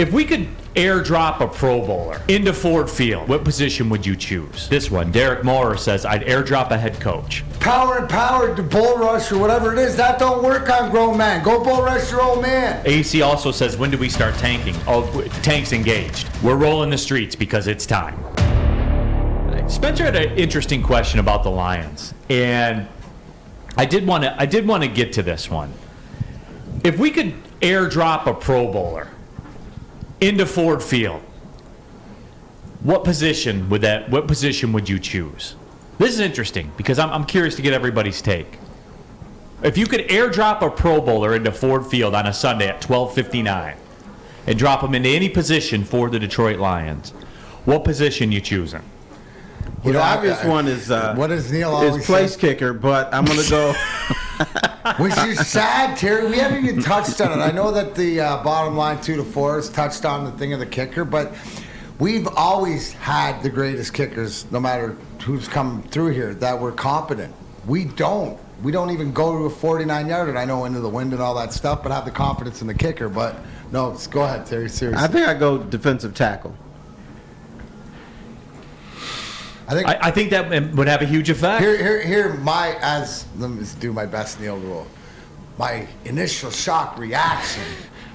If we could airdrop a Pro Bowler into Ford Field, what position would you choose? This one, Derek Moore says, I'd airdrop a head coach. Power and power to bull rush or whatever it is. That don't work on grown men. Go bull rush your old man. AC also says, when do we start tanking? Oh, tank's engaged. We're rolling the streets because it's time. Spencer had an interesting question about the Lions, and I did want to get to this one. If we could airdrop a Pro Bowler into Ford Field, what position would you choose? This is interesting because I'm curious to get everybody's take. If you could airdrop a Pro Bowler into Ford Field on a Sunday at 12:59 and drop him into any position for the Detroit Lions, what position you choosing? The obvious one is what does Neil always is place say? kicker, but I'm going to go. Which is sad, Terry. We haven't even touched on it. I know that the bottom line 2-4 has touched on the thing of the kicker, but we've always had the greatest kickers, no matter who's come through here, that were competent. We don't even go to a 49-yarder. I know into the wind and all that stuff, but have the confidence in the kicker. But no, go ahead, Terry. Seriously, I think I go defensive tackle. I think that would have a huge effect. Let me do my best Neil rule. My initial shock reaction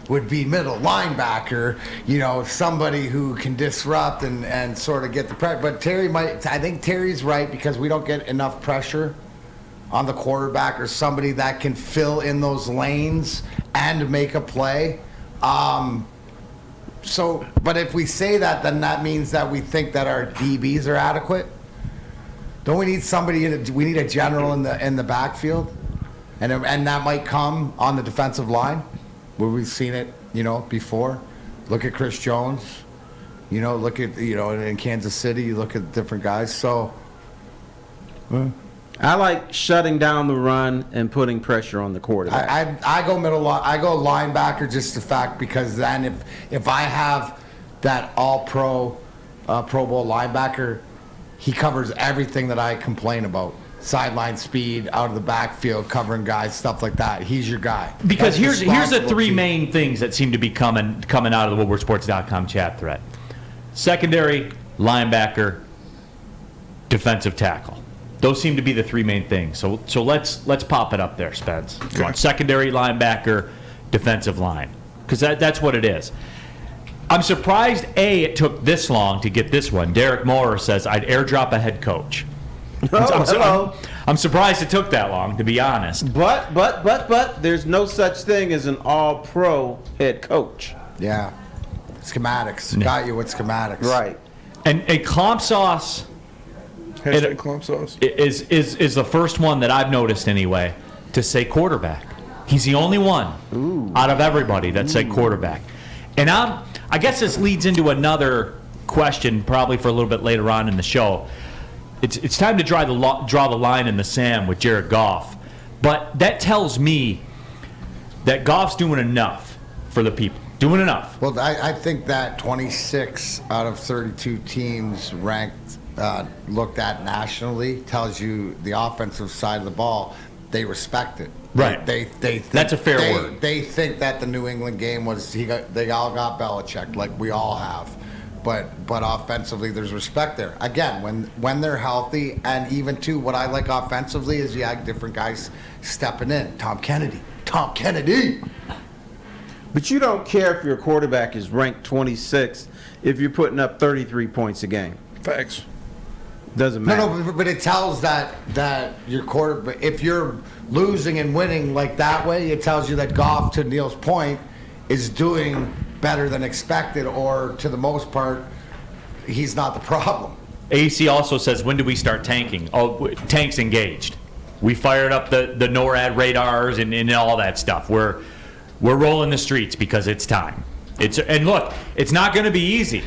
would be middle linebacker, somebody who can disrupt and sort of get the pressure. But I think Terry's right because we don't get enough pressure on the quarterback or somebody that can fill in those lanes and make a play. But if we say that, then that means that we think that our DBs are adequate. Don't we need somebody? We need a general in the backfield, and that might come on the defensive line, where we've seen it, before. Look at Chris Jones, look at in Kansas City. You look at different guys. So, I like shutting down the run and putting pressure on the quarterback. I go I go linebacker just the fact because then if I have that all Pro Bowl linebacker, he covers everything that I complain about. Sideline speed, out of the backfield, covering guys, stuff like that. He's your guy. Because here's the three main things that seem to be coming out of the WoodwardSports.com chat thread: secondary, linebacker, defensive tackle. Those seem to be the three main things. So let's pop it up there, Spence. You want secondary, linebacker, defensive line, because that's what it is. I'm surprised, it took this long to get this one. Derek Moore says, I'd airdrop a head coach. I'm surprised it took that long, to be honest. But, there's no such thing as an all-pro head coach. Yeah. Schematics. Got you with schematics. Right. And Clomp Sauce Clomp Sauce is the first one that I've noticed, anyway, to say quarterback. He's the only one out of everybody that said quarterback. And I guess this leads into another question, probably for a little bit later on in the show. It's time to draw the line in the sand with Jared Goff, but that tells me that Goff's doing enough for the people. Doing enough. Well, I think that 26 out of 32 teams ranked, looked at nationally, tells you the offensive side of the ball, they respect it. Right. They think, that's a fair word. They think that the New England game was they all got Belichick, like we all have. But offensively, there's respect there. Again, when they're healthy, and even too, what I like offensively is you have different guys stepping in. Tom Kennedy. But you don't care if your quarterback is ranked 26th if you're putting up 33 points a game. Facts. Doesn't matter. No, but it tells that your quarterback, if you're losing and winning like that way, it tells you that Goff, to Neil's point, is doing better than expected, or to the most part, he's not the problem. AC also says, when do we start tanking? Oh, tank's engaged. We fired up the NORAD radars and all that stuff. We're rolling the streets because it's time. And look, it's not going to be easy.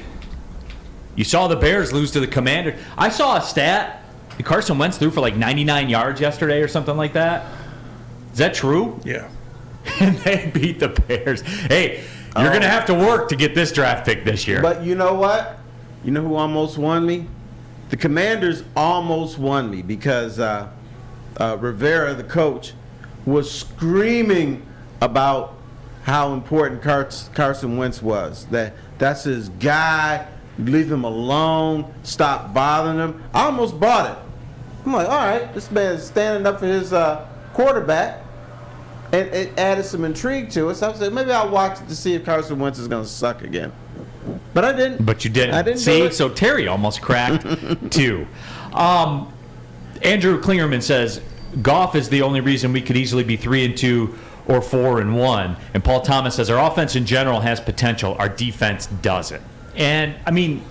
You saw the Bears lose to the Commanders. I saw a stat. Carson Wentz threw for like 99 yards yesterday or something like that. Is that true? Yeah. And they beat the Bears. Hey, you're going to have to work to get this draft pick this year. But you know what? You know who almost won me? The Commanders almost won me because Rivera, the coach, was screaming about how important Carson Wentz was. That's his guy. Leave him alone. Stop bothering him. I almost bought it. I'm like, all right, this man's standing up for his quarterback, and it added some intrigue to it. So I said, maybe I'll watch it to see if Carson Wentz is going to suck again. But I didn't. But you didn't. I didn't See, do it. so Terry almost cracked too. Andrew Klingerman says Goff is the only reason we could easily be 3-2 or 4-1. And Paul Thomas says our offense in general has potential. Our defense doesn't. And I mean,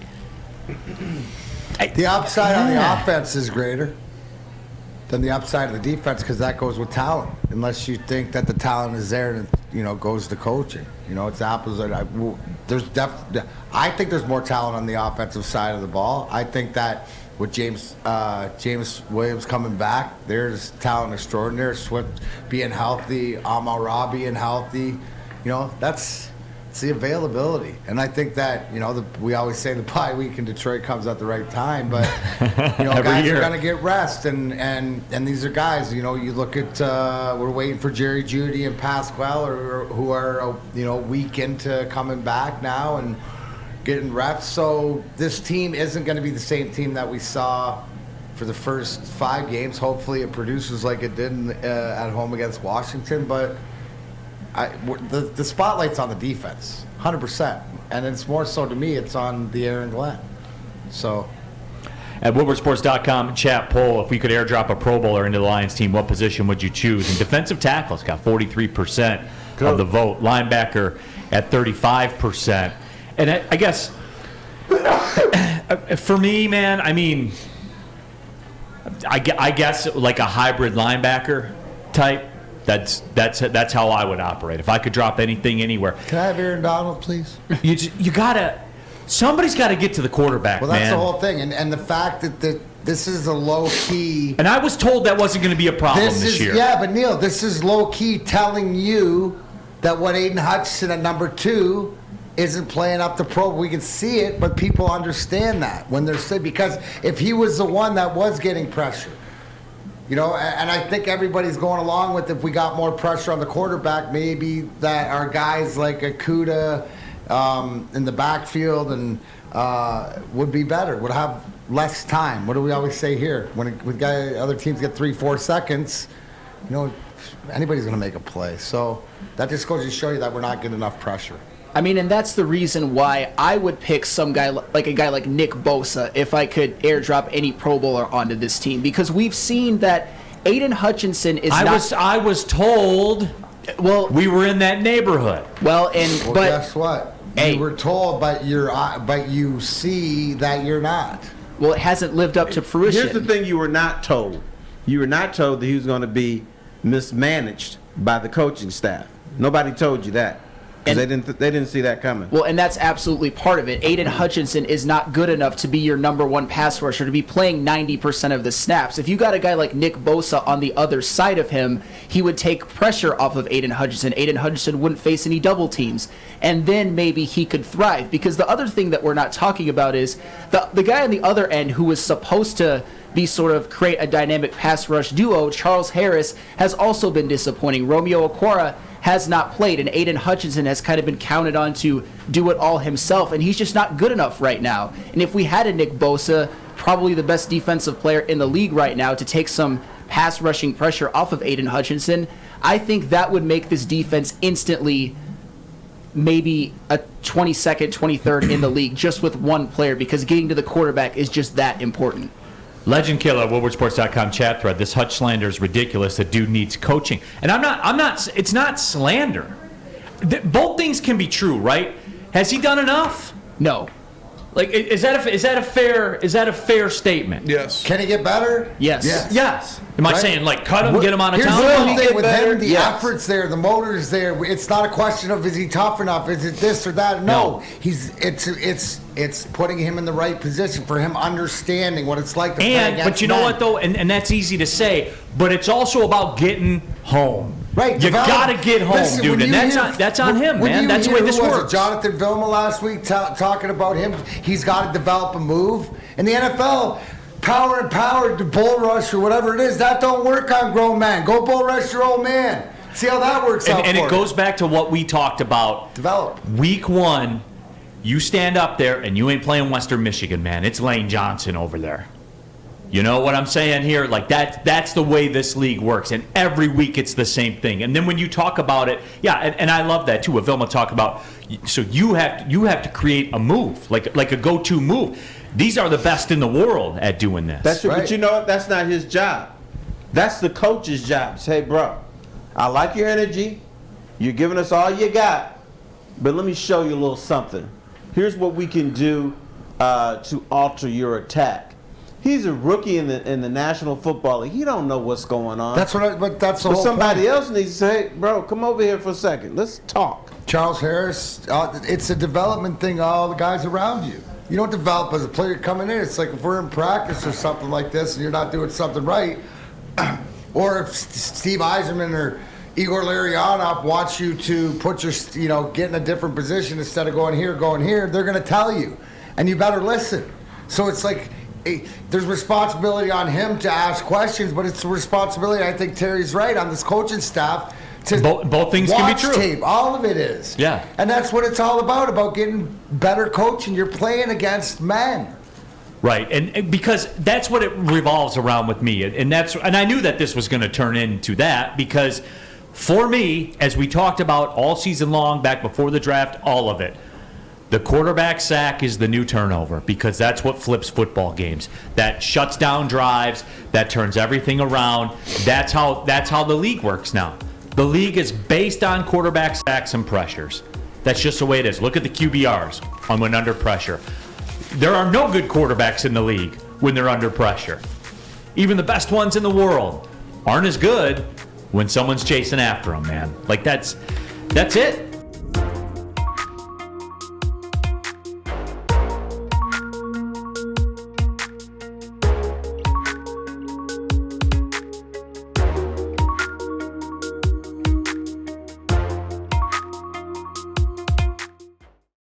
the upside on the offense is greater than the upside of the defense because that goes with talent. Unless you think that the talent is there, and goes to coaching. It's apples. I think there's more talent on the offensive side of the ball. I think that with James Williams coming back, there's talent extraordinary. Swift being healthy, Amon-Ra being healthy. It's the availability. And I think that, we always say the bye week in Detroit comes at the right time, but, guys are going to get rest. And these are guys, you look at, we're waiting for Jerry Jeudy and Pasquale who are, week into coming back now and getting reps. So this team isn't going to be the same team that we saw for the first 5 games. Hopefully it produces like it did at home against Washington, but the spotlight's on the defense, 100%. And it's more so to me, it's on the Aaron Glenn. So at WoodwardSports.com chat poll, if we could airdrop a Pro Bowler into the Lions team, what position would you choose? And defensive tackles got 43% of the vote. Linebacker at 35%. And I guess for me, man, I mean, I guess like a hybrid linebacker type. That's how I would operate. If I could drop anything anywhere. Can I have Aaron Donald, please? You gotta. Somebody's got to get to the quarterback, well, that's man. the whole thing, and the fact that this is a low key. And I was told that wasn't going to be a problem this year. Yeah, but Neil, this is low key telling you that what Aiden Hutchinson at number 2 isn't playing up to pro. We can see it, but people understand that when they're saying, because if he was the one that was getting pressure. And I think everybody's going along with if we got more pressure on the quarterback, maybe that our guys like Akuda in the backfield and would be better, would have less time. What do we always say here? When other teams get 3-4 seconds, anybody's going to make a play. So that just goes to show you that we're not getting enough pressure. I mean, and that's the reason why I would pick some guy like a guy like Nick Bosa if I could airdrop any Pro Bowler onto this team, because we've seen that Aiden Hutchinson is I was told. Well, we were in that neighborhood. Well, guess what? Hey, you were told, but you see that you're not. Well, it hasn't lived up to fruition. Here's the thing: you were not told. You were not told that he was going to be mismanaged by the coaching staff. Nobody told you that. They didn't see that coming. Well, and that's absolutely part of it. Aiden Hutchinson is not good enough to be your number 1 pass rusher, to be playing 90% of the snaps. If you got a guy like Nick Bosa on the other side of him, he would take pressure off of Aiden Hutchinson. Aiden Hutchinson wouldn't face any double teams, and then maybe he could thrive. Because the other thing that we're not talking about is the guy on the other end who was supposed to be sort of create a dynamic pass rush duo, Charles Harris, has also been disappointing. Romeo Okwara has not played, and Aiden Hutchinson has kind of been counted on to do it all himself, and he's just not good enough right now. And if we had a Nick Bosa, probably the best defensive player in the league right now, to take some pass rushing pressure off of Aiden Hutchinson, I think that would make this defense instantly maybe a 22nd, 23rd in the league just with one player, because getting to the quarterback is just that important. Legend Killer, WoodwardSports.com chat thread. This Hutch slander is ridiculous. The dude needs coaching, and I'm not. It's not slander. Both things can be true, right? Has he done enough? No. Like, is that a fair statement? Yes. Can he get better? Yes. Yes. Am I saying like cut him, get him out of Here's town? the one thing with him: the Yes. effort's there, the motor's there. It's not a question of is he tough enough, is it this or that. No. It's putting him in the right position for him understanding what it's like to play against but you know men. what though, and that's easy to say, but it's also about getting home. Right, you gotta get home, Listen, dude, and that's on him, man. That's the way this works. Jonathan Vilma last week talking about him. He's got to develop a move. In the NFL, power, the bull rush or whatever it is, that don't work on grown men. Go bull rush your old man. See how that works out And for it goes back to what we talked about. Develop. Week 1, you stand up there and you ain't playing Western Michigan, man. It's Lane Johnson over there. You know what I'm saying here? Like that's the way this league works. And every week it's the same thing. And then when you talk about it, and I love that too. What Vilma talked about. So you have to create a move, like a go-to move. These are the best in the world at doing this. That's true, Right. but you know what? That's not his job. That's the coach's job. Say, bro, I like your energy. You're giving us all you got, but let me show you a little something. Here's what we can do to alter your attack. He's a rookie in the National Football League. He don't know what's going on. That's but that's the But whole somebody point. else needs to say, bro, come over here for a second. Let's talk. Charles Harris, it's a development thing, all the guys around you. You don't develop as a player coming in. It's like if we're in practice or something like this and you're not doing something right, or if Steve Eiserman or Igor Larionov wants you to put your, get in a different position instead of going here, they're going to tell you. And you better listen. So it's like there's responsibility on him to ask questions, but it's a responsibility, I think Terry's right, on this coaching staff to both things can be watch true. tape. All of it is. Yeah. And that's what it's all about getting better coaching. You're playing against men. Right, and because that's what it revolves around with me, and I knew that this was going to turn into that, because for me, as we talked about all season long, back before the draft, all of it, the quarterback sack is the new turnover, because that's what flips football games. That shuts down drives, that turns everything around. That's how the league works now. The league is based on quarterback sacks and pressures. That's just the way it is. Look at the QBRs on when under pressure. There are no good quarterbacks in the league when they're under pressure. Even the best ones in the world aren't as good when someone's chasing after them, man. Like that's it.